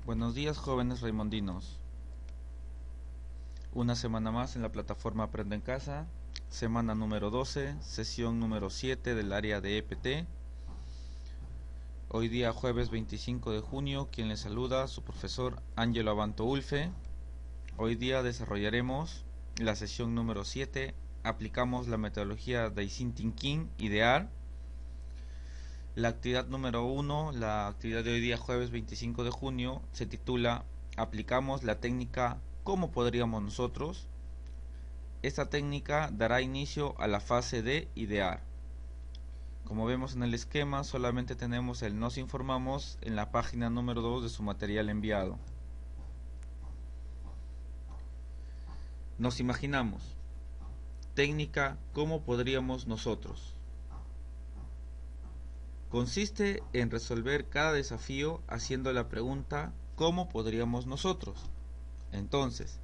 Buenos días, jóvenes raimondinos. Una semana más en la plataforma Aprende en Casa, semana número 12, sesión número 7 del área de EPT. Hoy día jueves 25 de junio, quien les saluda, su profesor Ángelo Abanto Ulfe. Hoy día desarrollaremos la sesión número 7, aplicamos la metodología de Thinking ideal. La actividad número 1, la actividad de hoy día jueves 25 de junio, se titula Aplicamos la técnica ¿Cómo podríamos nosotros? Esta técnica dará inicio a la fase de idear. Como vemos en el esquema, solamente tenemos el nos informamos en la página número 2 de su material enviado. Nos imaginamos. Técnica ¿Cómo podríamos nosotros? Consiste en resolver cada desafío haciendo la pregunta ¿cómo podríamos nosotros? Entonces,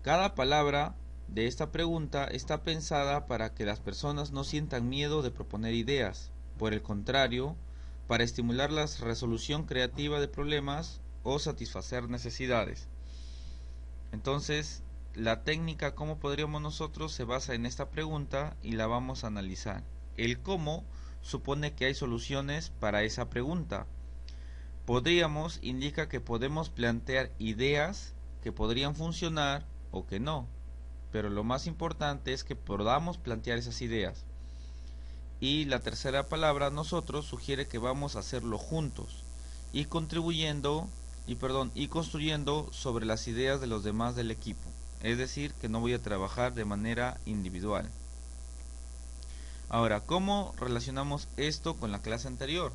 cada palabra de esta pregunta está pensada para que las personas no sientan miedo de proponer ideas, por el contrario, para estimular la resolución creativa de problemas o satisfacer necesidades. Entonces, la técnica ¿cómo podríamos nosotros? Se basa en esta pregunta y la vamos a analizar. El cómo supone que hay soluciones para esa pregunta. Podríamos indica que podemos plantear ideas que podrían funcionar o que no, pero lo más importante es que podamos plantear esas ideas. Y la tercera palabra, nosotros, sugiere que vamos a hacerlo juntos y contribuyendo y construyendo sobre las ideas de los demás del equipo. Es decir, que no voy a trabajar de manera individual. Ahora, ¿cómo relacionamos esto con la clase anterior?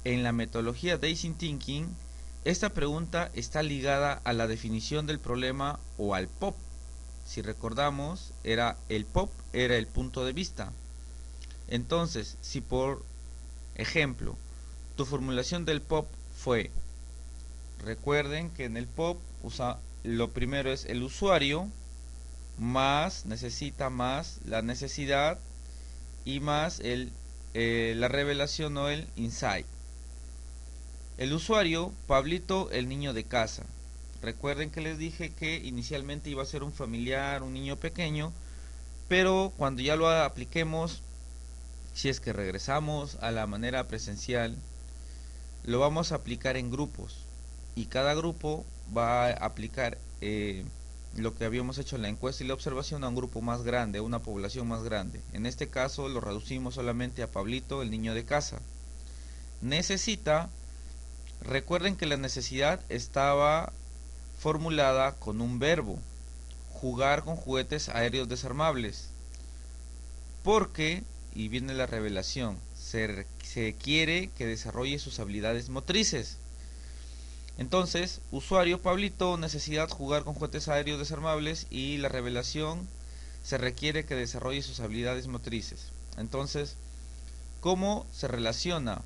En la metodología Design Thinking, esta pregunta está ligada a la definición del problema o al POP. Si recordamos, el POP era el punto de vista. Entonces, si por ejemplo, tu formulación del POP fue, recuerden que en el POP lo primero es el usuario, más necesita más la necesidad y más la revelación o el insight. El usuario, Pablito, el niño de casa. Recuerden que les dije que inicialmente iba a ser un familiar, un niño pequeño, pero cuando ya lo apliquemos, si es que regresamos a la manera presencial, lo vamos a aplicar en grupos y cada grupo va a aplicar lo que habíamos hecho en la encuesta y la observación a un grupo más grande, a una población más grande. En este caso lo reducimos solamente a Pablito, el niño de casa. Necesita, recuerden que la necesidad estaba formulada con un verbo, jugar con juguetes aéreos desarmables, porque, y viene la revelación, se quiere que desarrolle sus habilidades motrices. Entonces, usuario Pablito, necesidad jugar con juguetes aéreos desarmables y la revelación se requiere que desarrolle sus habilidades motrices. Entonces, ¿cómo se relaciona?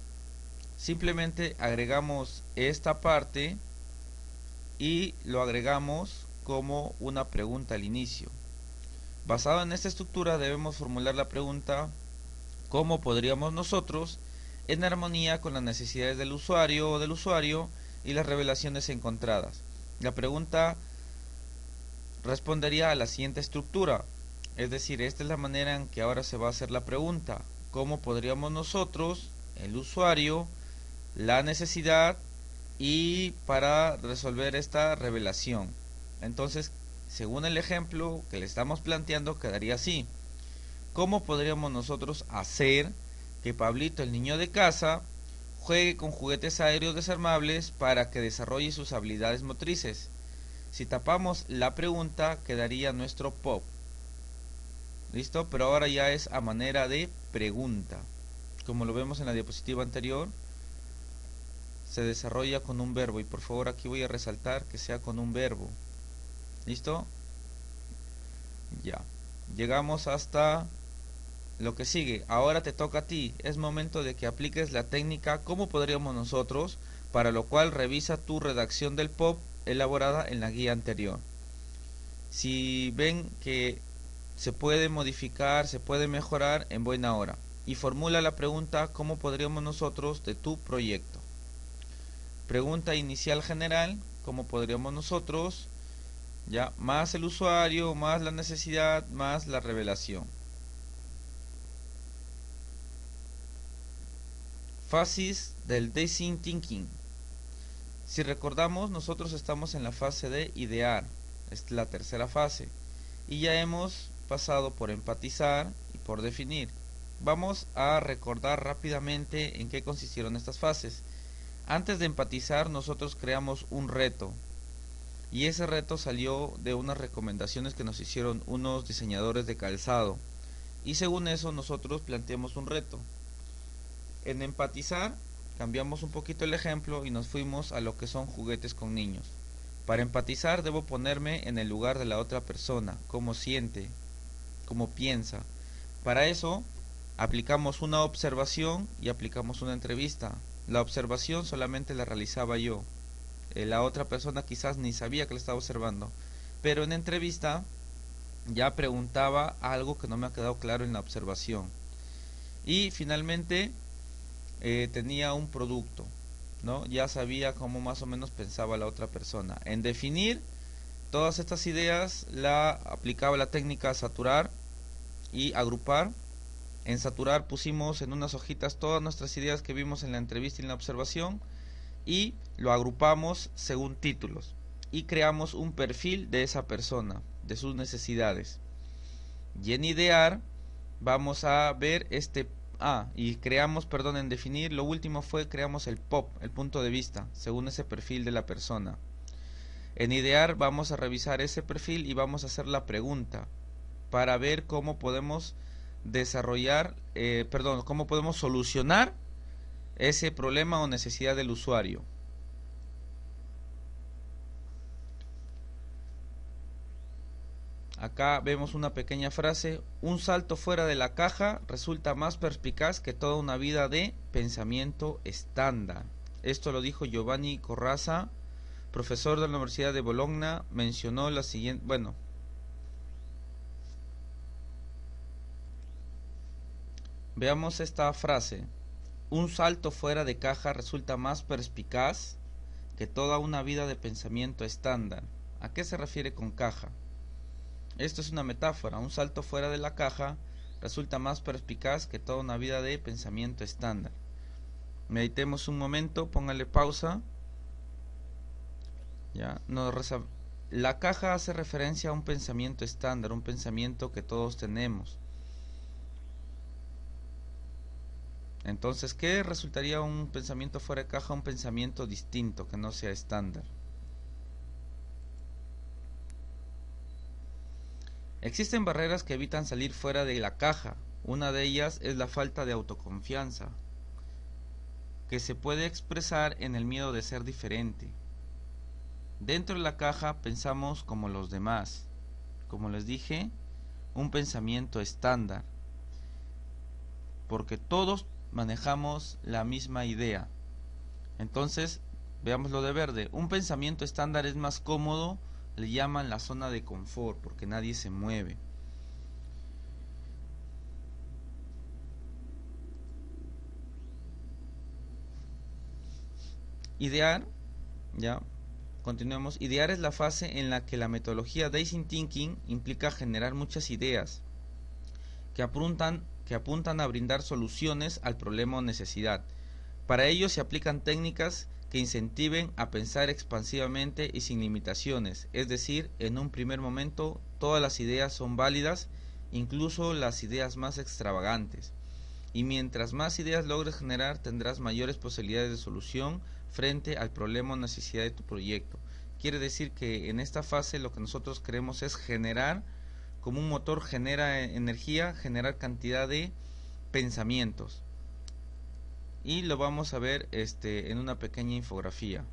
Simplemente agregamos esta parte y lo agregamos como una pregunta al inicio. Basado en esta estructura debemos formular la pregunta ¿cómo podríamos nosotros, en armonía con las necesidades del usuario o del usuario y las revelaciones encontradas? La pregunta respondería a la siguiente estructura, es decir, esta es la manera en que ahora se va a hacer la pregunta. ¿Cómo podríamos nosotros, el usuario, la necesidad y para resolver esta revelación? Entonces, según el ejemplo que le estamos planteando, quedaría así. ¿Cómo podríamos nosotros hacer que Pablito, el niño de casa, juegue con juguetes aéreos desarmables para que desarrolle sus habilidades motrices? Si tapamos la pregunta, quedaría nuestro POP. ¿Listo? Pero ahora ya es a manera de pregunta. Como lo vemos en la diapositiva anterior, se desarrolla con un verbo. Y por favor aquí voy a resaltar que sea con un verbo. ¿Listo? Ya. Llegamos hasta lo que sigue. Ahora te toca a ti. Es momento de que apliques la técnica ¿cómo podríamos nosotros? Para lo cual revisa tu redacción del POP elaborada en la guía anterior. Si ven que se puede modificar, se puede mejorar, en buena hora. Y formula la pregunta ¿cómo podríamos nosotros? De tu proyecto. Pregunta inicial general, como podríamos nosotros, ya, más el usuario, más la necesidad, más la revelación. Fases del Design Thinking. Si recordamos, nosotros estamos en la fase de idear, es la tercera fase, y ya hemos pasado por empatizar y por definir. Vamos a recordar rápidamente en qué consistieron estas fases. Antes de empatizar, nosotros creamos un reto, y ese reto salió de unas recomendaciones que nos hicieron unos diseñadores de calzado, y según eso nosotros planteamos un reto. En empatizar cambiamos un poquito el ejemplo y nos fuimos a lo que son juguetes con niños. Para empatizar debo ponerme en el lugar de la otra persona, cómo siente, cómo piensa. Para eso aplicamos una observación y aplicamos una entrevista. La observación solamente la realizaba yo. La otra persona quizás ni sabía que la estaba observando. Pero en entrevista ya preguntaba algo que no me ha quedado claro en la observación. Y finalmente tenía un producto, ¿no? Ya sabía cómo más o menos pensaba la otra persona. En definir todas estas ideas la aplicaba la técnica saturar y agrupar. En saturar pusimos en unas hojitas todas nuestras ideas que vimos en la entrevista y en la observación y lo agrupamos según títulos y creamos un perfil de esa persona, de sus necesidades. Y en idear vamos a ver en definir, lo último fue creamos el POP, el punto de vista, según ese perfil de la persona. En idear vamos a revisar ese perfil y vamos a hacer la pregunta para ver cómo podemos cómo podemos solucionar ese problema o necesidad del usuario. Acá vemos una pequeña frase: un salto fuera de la caja resulta más perspicaz que toda una vida de pensamiento estándar. Esto lo dijo Giovanni Corrasa, profesor de la Universidad de Bologna. Mencionó la siguiente, veamos esta frase: un salto fuera de caja resulta más perspicaz que toda una vida de pensamiento estándar. ¿A qué se refiere con caja? Esto es una metáfora. Un salto fuera de la caja resulta más perspicaz que toda una vida de pensamiento estándar. Meditemos un momento, póngale pausa. Ya, la caja hace referencia a un pensamiento estándar, un pensamiento que todos tenemos. Entonces, ¿qué resultaría un pensamiento fuera de caja? Un pensamiento distinto, que no sea estándar. Existen barreras que evitan salir fuera de la caja. Una de ellas es la falta de autoconfianza, que se puede expresar en el miedo de ser diferente. Dentro de la caja pensamos como los demás. Como les dije, un pensamiento estándar, porque todos manejamos la misma idea. Entonces, veamos lo de verde. Un pensamiento estándar es más cómodo, le llaman la zona de confort, porque nadie se mueve. Idear, ya, continuemos. Idear es la fase en la que la metodología Design Thinking implica generar muchas ideas que apuntan a brindar soluciones al problema o necesidad. Para ello se aplican técnicas que incentiven a pensar expansivamente y sin limitaciones, es decir, en un primer momento todas las ideas son válidas, incluso las ideas más extravagantes, y mientras más ideas logres generar tendrás mayores posibilidades de solución frente al problema o necesidad de tu proyecto. Quiere decir que en esta fase lo que nosotros queremos es generar, como un motor genera energía, generar cantidad de pensamientos. Y lo vamos a ver en una pequeña infografía.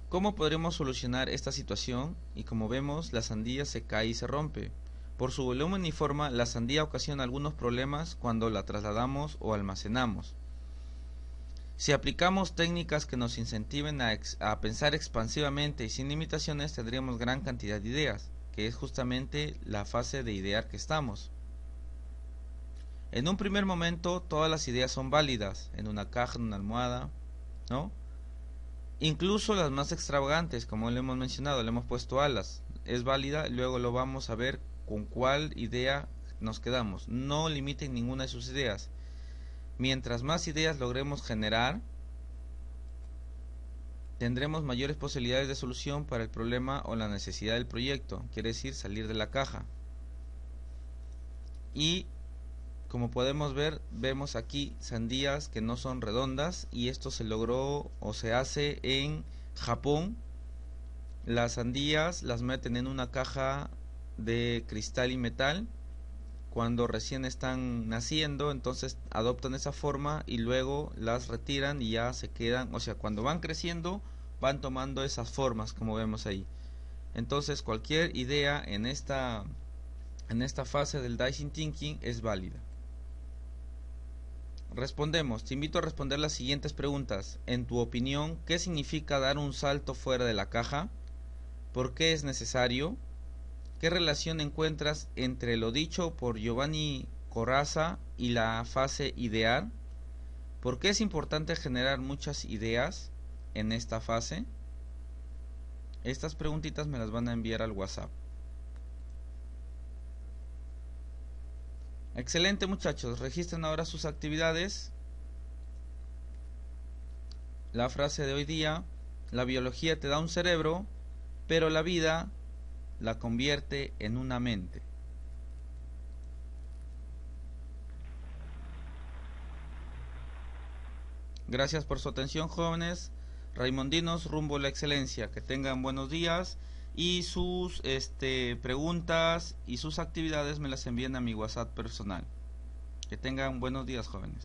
¿Cómo podremos solucionar esta situación? Y como vemos, la sandía se cae y se rompe. Por su volumen y forma, la sandía ocasiona algunos problemas cuando la trasladamos o almacenamos. Si aplicamos técnicas que nos incentiven a pensar expansivamente y sin limitaciones, tendríamos gran cantidad de ideas, que es justamente la fase de idear que estamos. En un primer momento todas las ideas son válidas, en una caja, en una almohada, ¿no? Incluso las más extravagantes, como le hemos mencionado, le hemos puesto alas, es válida, luego lo vamos a ver con cuál idea nos quedamos. No limiten ninguna de sus ideas. Mientras más ideas logremos generar, tendremos mayores posibilidades de solución para el problema o la necesidad del proyecto, quiere decir salir de la caja. Y como podemos ver, vemos aquí sandías que no son redondas, y esto se logró o se hace en Japón. Las sandías las meten en una caja de cristal y metal cuando recién están naciendo, entonces adoptan esa forma y luego las retiran y ya se quedan, o sea, cuando van creciendo van tomando esas formas como vemos ahí. Entonces cualquier idea en esta fase del Design Thinking es válida. Respondemos, te invito a responder las siguientes preguntas. En tu opinión, ¿qué significa dar un salto fuera de la caja? ¿Por qué es necesario? ¿Qué relación encuentras entre lo dicho por Giovanni Corazza y la fase ideal? ¿Por qué es importante generar muchas ideas en esta fase? Estas preguntitas me las van a enviar al WhatsApp. Excelente, muchachos, registren ahora sus actividades. La frase de hoy día: la biología te da un cerebro, pero la vida la convierte en una mente. Gracias por su atención, jóvenes raimondinos rumbo a la excelencia. Que tengan buenos días, y sus preguntas y sus actividades me las envían a mi WhatsApp personal. Que tengan buenos días, jóvenes.